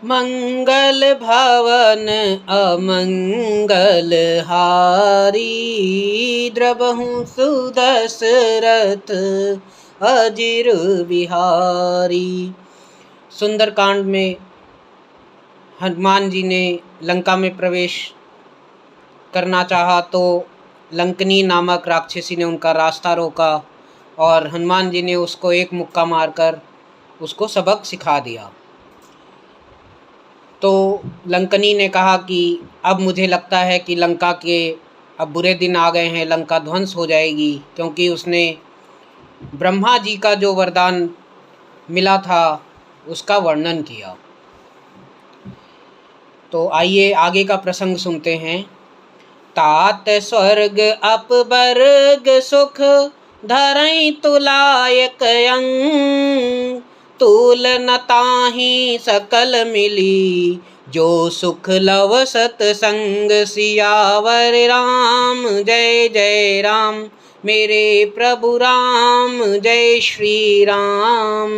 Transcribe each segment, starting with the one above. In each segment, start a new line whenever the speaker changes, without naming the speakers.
मंगल भवन अमंगल हारी, द्रवहु सुदशरथ अजिर बिहारी। सुंदरकांड में हनुमान जी ने लंका में प्रवेश करना चाहा तो लंकनी नामक राक्षसी ने उनका रास्ता रोका और हनुमान जी ने उसको एक मुक्का मारकर उसको सबक सिखा दिया। तो लंकनी ने कहा कि अब मुझे लगता है कि लंका के अब बुरे दिन आ गए हैं, लंका ध्वंस हो जाएगी, क्योंकि उसने ब्रह्मा जी का जो वरदान मिला था उसका वर्णन किया। तो आइए आगे का प्रसंग सुनते हैं। तात स्वर्ग अपवर्ग सुख, धरई तुलायक अंग, तुल न ताहि सकल मिली, जो सुख लव सतसंग। सियावर राम जय जय राम, मेरे प्रभु राम जय श्री राम।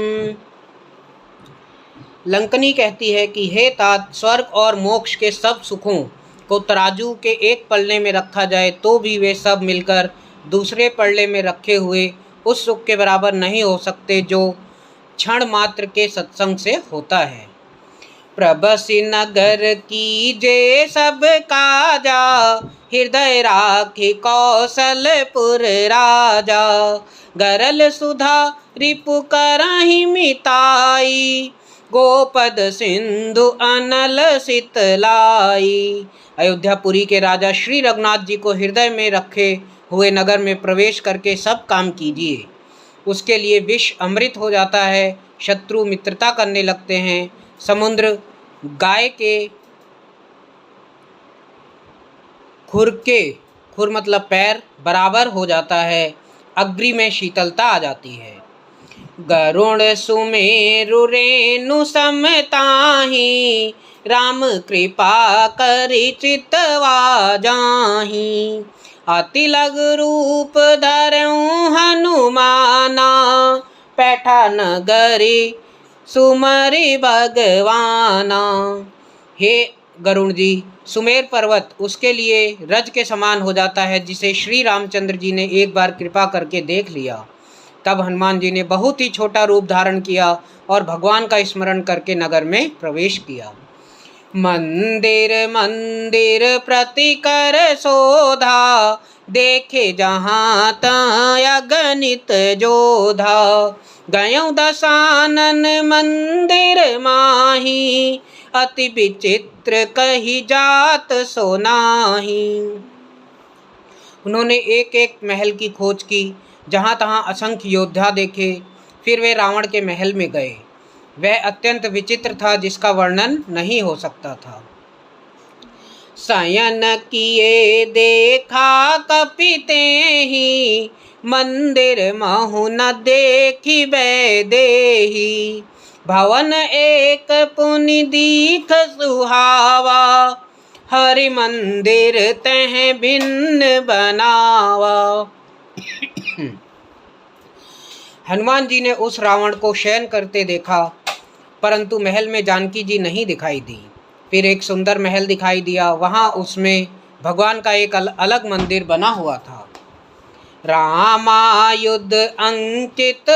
लंकनी कहती है कि हे तात, स्वर्ग और मोक्ष के सब सुखों को तराजू के एक पल्ले में रखा जाए तो भी वे सब मिलकर दूसरे पल्ले में रखे हुए उस सुख के बराबर नहीं हो सकते जो क्षण मात्र के सत्संग से होता है। प्रबसी नगर कीजे सब काजा, हृदय राखी कौशलपुर राजा। गरल सुधा रिपु करहि मिताई, गोपद सिंधु अनल शीतलाई। अयोध्यापुरी के राजा श्री रघुनाथ जी को हृदय में रखे हुए नगर में प्रवेश करके सब काम कीजिए। उसके लिए विष अमृत हो जाता है, शत्रु मित्रता करने लगते हैं, समुद्र गाय के खुर मतलब पैर बराबर हो जाता है, अग्नि में शीतलता आ जाती है। गरुण सुमेरु रेणु समताहि, राम कृपा करि चितवा जाहि। अति लघु रूप धरऊँ हनुमाना, पैठा नगरी सुमरि भगवाना। हे गरुण जी, सुमेर पर्वत उसके लिए रज के समान हो जाता है, जिसे श्री रामचंद्र जी ने एक बार कृपा करके देख लिया। तब हनुमान जी ने बहुत ही छोटा रूप धारण किया और भगवान का स्मरण करके नगर में प्रवेश किया। मंदिर मंदिर प्रति कर शोधा, देखे जहाँ तहाँ अगणित जोधा। गयों दशानन मंदिर माही, अति विचित्र कही जात सो नाही। उन्होंने एक एक महल की खोज की, जहाँ तहाँ असंख्य योद्धा देखे। फिर वे रावण के महल में गए। वह अत्यंत विचित्र था, जिसका वर्णन नहीं हो सकता था। शयन किए देखा कपिते ही, मंदिर महु न देखी वैदेही। भवन एक पुनि दीख सुहावा, हरि मंदिर तह भिन्न बनावा। हनुमान जी ने उस रावण को शयन करते देखा, परंतु महल में जानकी जी नहीं दिखाई दी। फिर एक सुंदर महल दिखाई दिया, वहाँ उसमें भगवान का एक अलग मंदिर बना हुआ था। रामायुध अंकित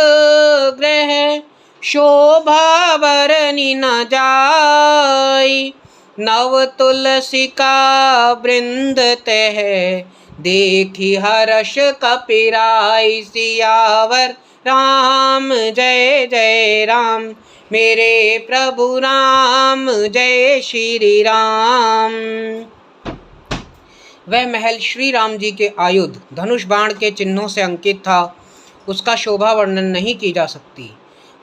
ग्रह, शोभा बरनी न जाई। नव तुलसी का वृंद तह, देखी हर्ष कपिराई। सियावर राम जय जय राम, मेरे प्रभु राम जय श्री राम। वह महल श्री राम जी के आयुध धनुष बाण के चिन्हों से अंकित था। उसका शोभा वर्णन नहीं की जा सकती।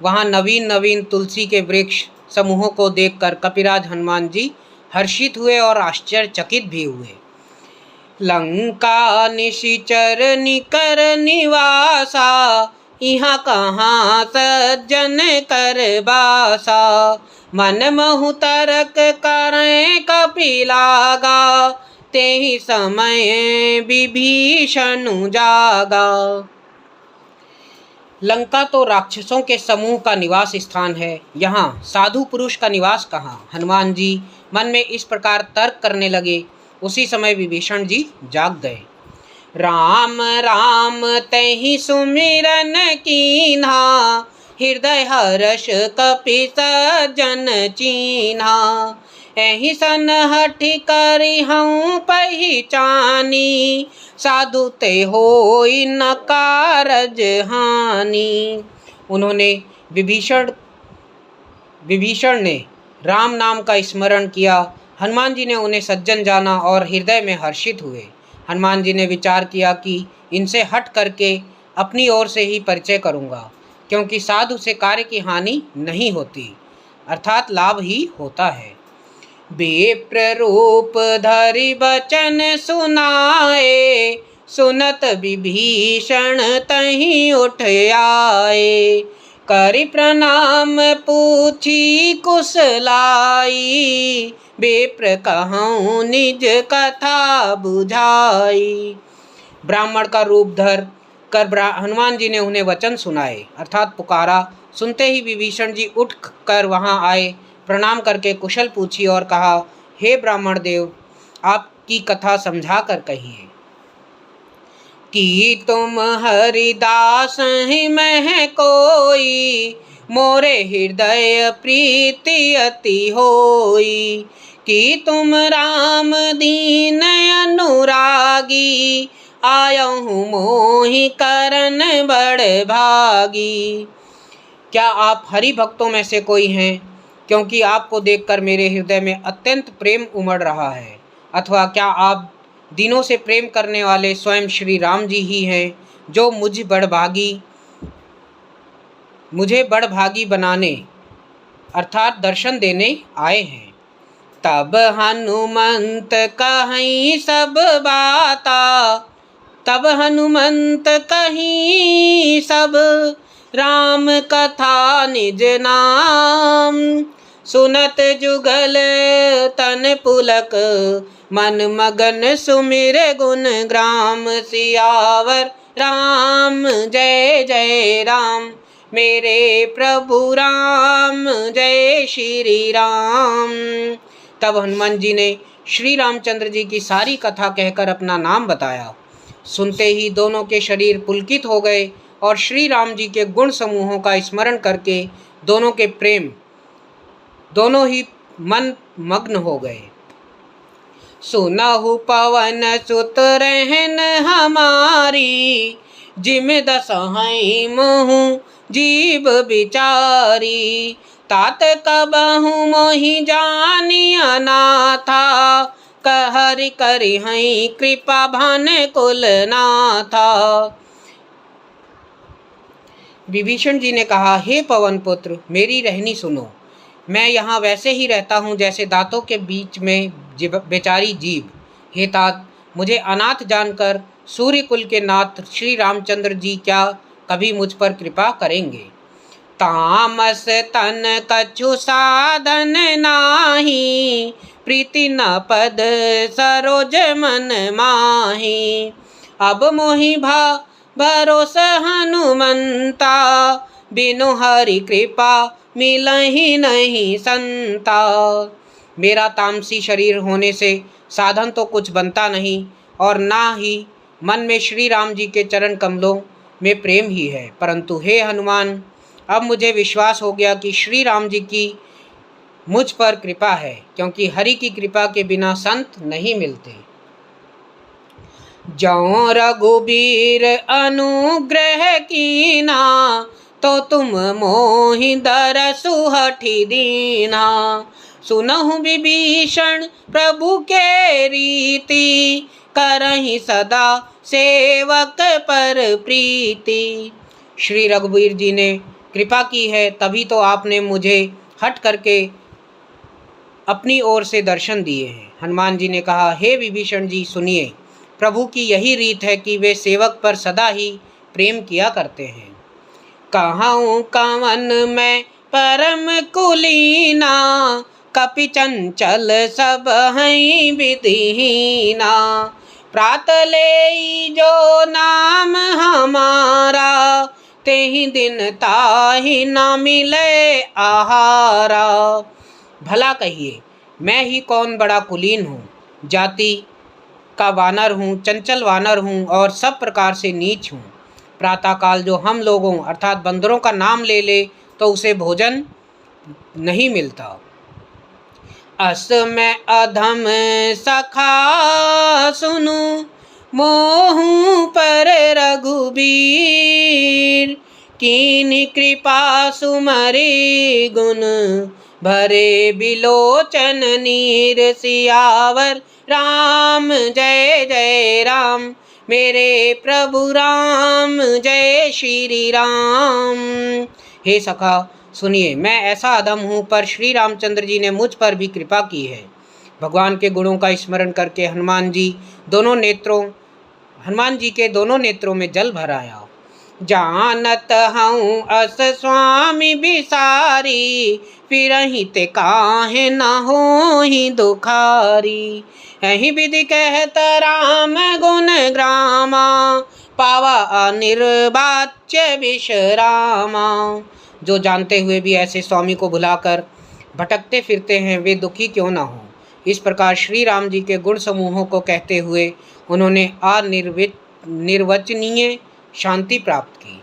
वहाँ नवीन नवीन तुलसी के वृक्ष समूहों को देखकर कपिराज हनुमान जी हर्षित हुए और आश्चर्यचकित भी हुए। लंका निशिचर निकर निवासा, यहाँ कहाँ सज्जन कर बासा। मन महु तरक करें कपिलागा, तेहि समय विभीषण जागा। लंका तो राक्षसों के समूह का निवास स्थान है, यहाँ साधु पुरुष का निवास कहाँ। हनुमान जी मन में इस प्रकार तर्क करने लगे। उसी समय विभीषण जी जाग गए। राम राम तहि सुमिरन कीन्हा, हृदय हर्ष कपि सज्जन चीन्हा। एहि सन हठि करि हऊँ पहिचानी, साधु ते होई न कारज हानि। उन्होंने विभीषण ने राम नाम का स्मरण किया। हनुमान जी ने उन्हें सज्जन जाना और हृदय में हर्षित हुए। हनुमान जी ने विचार किया कि इनसे हट करके अपनी ओर से ही परिचय करूँगा, क्योंकि साधु से कार्य की हानि नहीं होती, अर्थात लाभ ही होता है। विप्र रूप धरि बचन सुनाए, सुनत विभीषण तहि उठ आए। करि प्रणाम पूछी कुशलाई, विप्र कहूँ निज कथा बुझाई। ब्राह्मण का रूप धर कर हनुमान जी ने उन्हें वचन सुनाए, अर्थात पुकारा। सुनते ही विभीषण जी उठ कर वहाँ आए, प्रणाम करके कुशल पूछी और कहा, हे ब्राह्मण देव, आपकी कथा समझा कर कहिए। कि तुम हरिदास ही मह कोई, मोरे हृदय प्रीति अति होई। कि तुम राम दीन अनुरागी, आयहूँ मोहि करन बड़ भागी। क्या आप हरि भक्तों में से कोई हैं? क्योंकि आपको देखकर मेरे हृदय में अत्यंत प्रेम उमड़ रहा है। अथवा क्या आप दिनों से प्रेम करने वाले स्वयं श्री राम जी ही हैं, जो मुझे बड़भागी बनाने अर्थात दर्शन देने आए हैं। तब हनुमंत कहीं सब बाता, तब हनुमंत कहीं सब राम कथा निज नाम। सुनत जुगल तन पुलक, मन मगन सुमिर गुण ग्राम। सियावर राम जय जय राम, मेरे प्रभु राम जय श्री राम। तब हनुमान जी ने श्री रामचंद्र जी की सारी कथा कहकर अपना नाम बताया। सुनते ही दोनों के शरीर पुलकित हो गए और श्री राम जी के गुण समूहों का स्मरण करके दोनों ही मन मग्न हो गए। सुनहु पवन सुत रहन हमारी, जिम दसहई मोहु जीव बिचारी। तात कबहु मोहि जानी अनाथा, कहरि करि हई कृपा भान कुल नाथा। विभीषण जी ने कहा, हे पवन पुत्र, मेरी रहनी सुनो। मैं यहाँ वैसे ही रहता हूँ जैसे दांतों के बीच में बेचारी जीव। हे तात, मुझे अनाथ जानकर सूर्य कुल के नाथ श्री रामचंद्र जी क्या कभी मुझ पर कृपा करेंगे? तामस तन कछु साधन नाही, प्रीति न पद सरोज मन माही। अब मोहि भरोसा हनुमंता, बिनु हरि कृपा मिलहि नहीं संता। मेरा तामसी शरीर होने से साधन तो कुछ बनता नहीं, और ना ही मन में श्री राम जी के चरण कमलों में प्रेम ही है। परंतु हे हनुमान, अब मुझे विश्वास हो गया कि श्री राम जी की मुझ पर कृपा है, क्योंकि हरि की कृपा के बिना संत नहीं मिलते। जौ रघुबीर अनुग्रह कीना, तो तुम मोहि दरसु हठि दीना। सुनहु विभीषण प्रभु के रीति, करहि सदा सेवक पर प्रीति। श्री रघुबीर जी ने कृपा की है, तभी तो आपने मुझे हट करके अपनी ओर से दर्शन दिए हैं। हनुमान जी ने कहा, हे विभीषण जी, सुनिए, प्रभु की यही रीत है कि वे सेवक पर सदा ही प्रेम किया करते हैं। कहूँ कवन मैं परम कुलीना, कपि चंचल सब हैं विधिहीना। प्रात ले जो नाम हमारा, तेहि दिन ताहि न मिले आहारा। भला कहिए, मैं ही कौन बड़ा कुलीन हूँ, जाति का वानर हूँ, चंचल वानर हूँ और सब प्रकार से नीच हूँ। प्रातःकाल जो हम लोगों अर्थात बंदरों का नाम ले ले तो उसे भोजन नहीं मिलता। अस मैं अधम सखा सुनु, मोहू पर रघुबीर। कीन्ही कृपा सुमरि गुण, भरे बिलोचन नीर। सियावर राम जय जय राम, मेरे प्रभु राम जय श्री राम। हे सखा सुनिए, मैं ऐसा अधम हूँ, पर श्री रामचंद्र जी ने मुझ पर भी कृपा की है। भगवान के गुणों का स्मरण करके हनुमान जी के दोनों नेत्रों में जल भर आया। जानत हूँ अस स्वामी बिसारी, फिरहि ते काहे न होहि दुखारी। अहि विधि कहत राम गुण ग्रामा, पावा अनिर्वाच्य विश्रामा। जो जानते हुए भी ऐसे स्वामी को भुलाकर भटकते फिरते हैं, वे दुखी क्यों ना हो। इस प्रकार श्री राम जी के गुण समूहों को कहते हुए उन्होंने अनिर्वचनीय शांति प्राप्त की।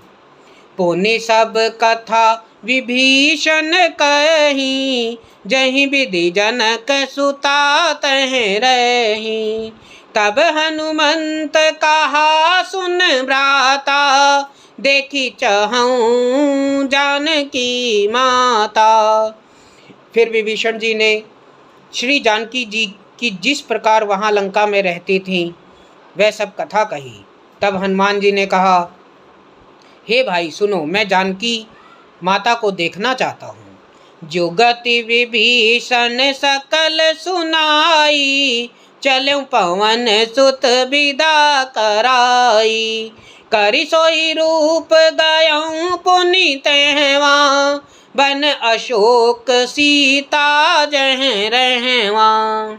पुनि सब कथा विभीषण कही, जहि विधि जनक सुता तहि रही। तब हनुमंत कहा सुन भ्राता, देखी चहऊँ जानकी माता। फिर विभीषण जी ने श्री जानकी जी की जिस प्रकार वहाँ लंका में रहती थीं वह सब कथा कही। तब हनुमान जी ने कहा, हे भाई सुनो, मैं जानकी माता को देखना चाहता हूँ। जो गति विभीषण सकल सुनाई, चलऊँ पवन सुत विदा कराई। करि सोई रूप गयऊँ पुनि तहवा, बन अशोक सीता जहाँ रहवा।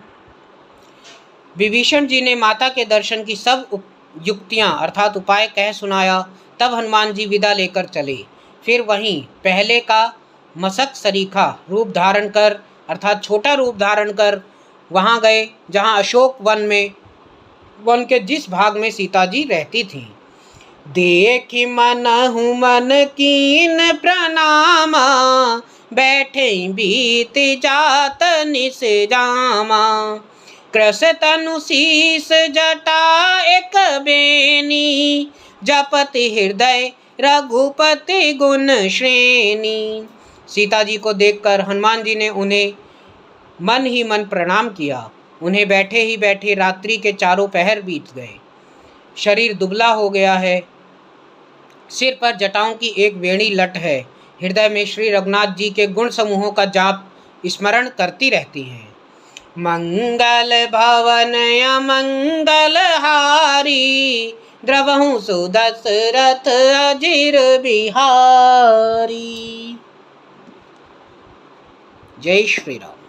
विभीषण जी ने माता के दर्शन की सब युक्तियाँ अर्थात उपाय कह सुनाया। तब हनुमान जी विदा लेकर चले। फिर वहीं पहले का मसक सरीखा रूप धारण कर अर्थात छोटा रूप धारण कर वहाँ गए जहाँ अशोक वन के जिस भाग में सीता जी रहती थीं। देखि मनहु मन कीन प्रणामा, बैठे बीत जात निस जामा। कृश तनु शीस जटा एक बेनी, जपति हृदय रघुपति गुण श्रेणी। सीता जी को देखकर हनुमान जी ने उन्हें मन ही मन प्रणाम किया। उन्हें बैठे ही बैठे रात्रि के चारों पहर बीत गए। शरीर दुबला हो गया है, सिर पर जटाओं की एक वेणी लट है। हृदय में श्री रघुनाथ जी के गुण समूहों का जाप स्मरण करती रहती हैं। मंगल भवन अमंगल हारी, द्रवहु सुदशरथ अजिर बिहारी। जय श्री राम।